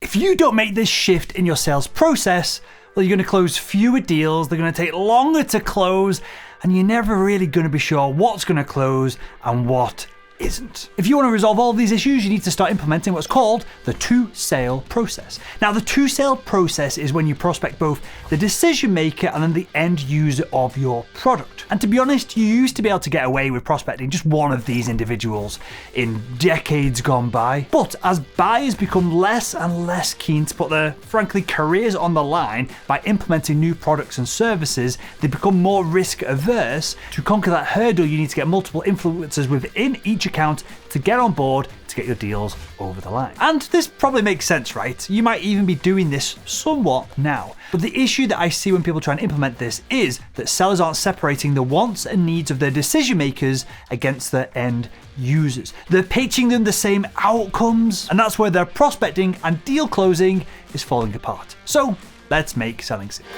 If you don't make this shift in your sales process, well, you're going to close fewer deals, they're going to take longer to close, and you're never really going to be sure what's going to close and what isn't. If you want to resolve all of these issues, you need to start implementing what's called the two-sale process. Now, the two-sale process is when you prospect both the decision maker and then the end user of your product. And to be honest, you used to be able to get away with prospecting just one of these individuals in decades gone by. But as buyers become less and less keen to put their, frankly, careers on the line by implementing new products and services, they become more risk averse. To conquer that hurdle, you need to get multiple influencers within each account to get on board to get your deals over the line. And this probably makes sense, right? You might even be doing this somewhat now. But the issue that I see when people try and implement this is that sellers aren't separating the wants and needs of their decision makers against their end users. They're pitching them the same outcomes, and that's where their prospecting and deal closing is falling apart. So let's make selling simple.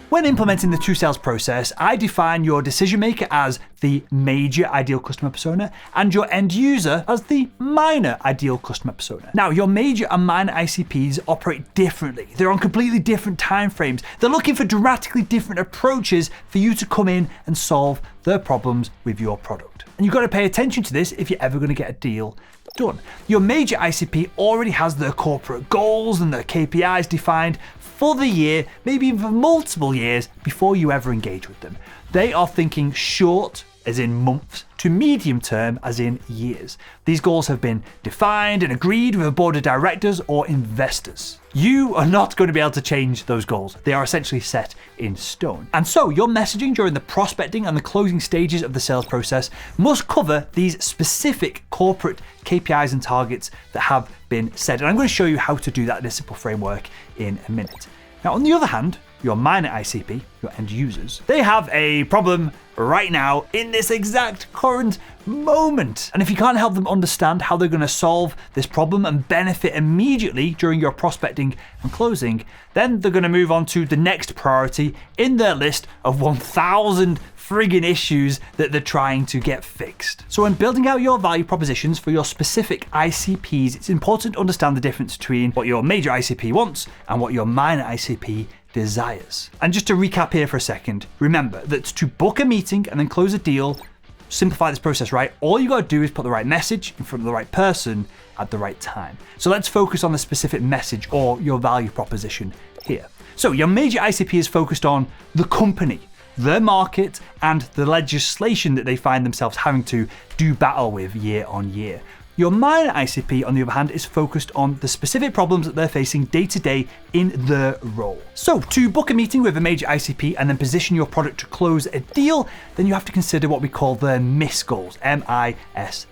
When implementing the two-sales process, I define your decision maker as the major ideal customer persona and your end user as the minor ideal customer persona. Now, your major and minor ICPs operate differently. They're on completely different timeframes. They're looking for dramatically different approaches for you to come in and solve their problems with your product. And you've got to pay attention to this if you're ever going to get a deal done. Your major ICP already has their corporate goals and their KPIs defined for the year, maybe even for multiple years before you ever engage with them. They are thinking short, as in months, to medium term, as in years. These goals have been defined and agreed with a board of directors or investors. You are not going to be able to change those goals. They are essentially set in stone. And so your messaging during the prospecting and the closing stages of the sales process must cover these specific corporate KPIs and targets that have been set. And I'm going to show you how to do that in a simple framework in a minute. Now, on the other hand, your minor ICP, your end users, they have a problem right now in this exact current moment. And if you can't help them understand how they're going to solve this problem and benefit immediately during your prospecting and closing, then they're going to move on to the next priority in their list of 1,000 friggin' issues that they're trying to get fixed. So when building out your value propositions for your specific ICPs, it's important to understand the difference between what your major ICP wants and what your minor ICP desires. And just to recap here for a second, remember that to book a meeting and then close a deal, simplify this process, right? All you got to do is put the right message in front of the right person at the right time. So let's focus on the specific message or your value proposition here. So your major ICP is focused on the company, their market, and the legislation that they find themselves having to do battle with year on year. Your minor ICP, on the other hand, is focused on the specific problems that they're facing day to day in their role. So to book a meeting with a major ICP and then position your product to close a deal, then you have to consider what we call the MISS goals, MISS.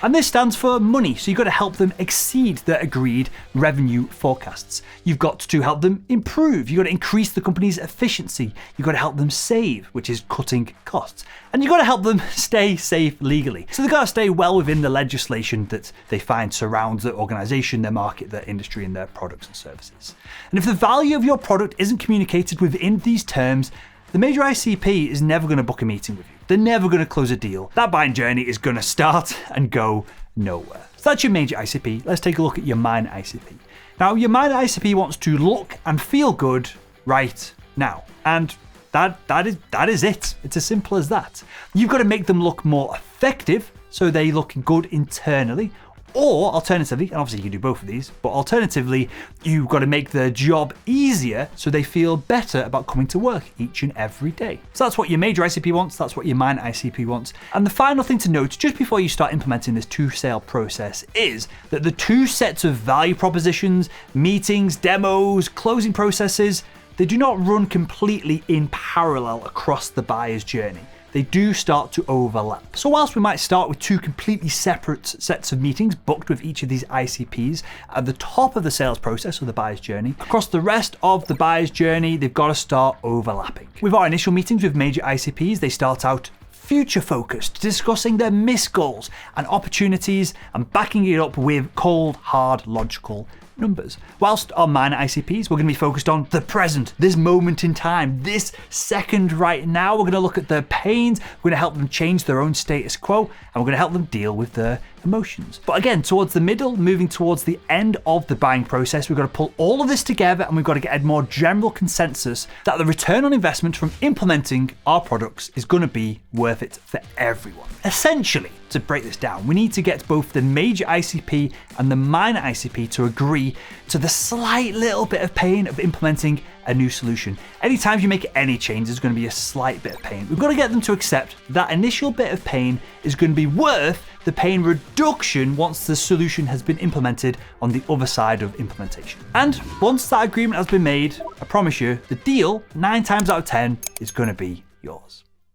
And this stands for money. So you've got to help them exceed their agreed revenue forecasts. You've got to help them improve. You've got to increase the company's efficiency. You've got to help them save, which is cutting costs. And you've got to help them stay safe legally. So they've got to stay well within the legislation that they find surrounds their organization, their market, their industry, and their products and services. And if the value of your product isn't communicated within these terms, the major ICP is never going to book a meeting with you. They're never going to close a deal. That buying journey is going to start and go nowhere. So that's your major ICP. Let's take a look at your minor ICP. Now, your minor ICP wants to look and feel good right now. And that is it. It's as simple as that. You've got to make them look more effective so they look good internally. Or alternatively, and obviously you can do both of these, but alternatively, you've got to make their job easier so they feel better about coming to work each and every day. So that's what your major ICP wants, that's what your minor ICP wants. And the final thing to note, just before you start implementing this two-sale process, is that the two sets of value propositions, meetings, demos, closing processes, they do not run completely in parallel across the buyer's journey. They do start to overlap. So whilst we might start with two completely separate sets of meetings booked with each of these ICPs at the top of the sales process or the buyer's journey, across the rest of the buyer's journey, they've got to start overlapping. With our initial meetings with major ICPs, they start out future focused, discussing their missed goals and opportunities and backing it up with cold, hard, logical numbers. Whilst our minor ICPs, we're going to be focused on the present, this moment in time, this second right now. We're going to look at their pains, we're going to help them change their own status quo, and we're going to help them deal with their emotions. But again, towards the middle, moving towards the end of the buying process, we've got to pull all of this together and we've got to get a more general consensus that the return on investment from implementing our products is going to be worth it for everyone. Essentially, to break this down, we need to get both the major ICP and the minor ICP to agree to the slight little bit of pain of implementing a new solution. Anytime you make any change, there's going to be a slight bit of pain. We've got to get them to accept that initial bit of pain is going to be worth the pain reduction once the solution has been implemented on the other side of implementation. And once that agreement has been made, I promise you, the deal, 9 times out of 10, is going to be yours.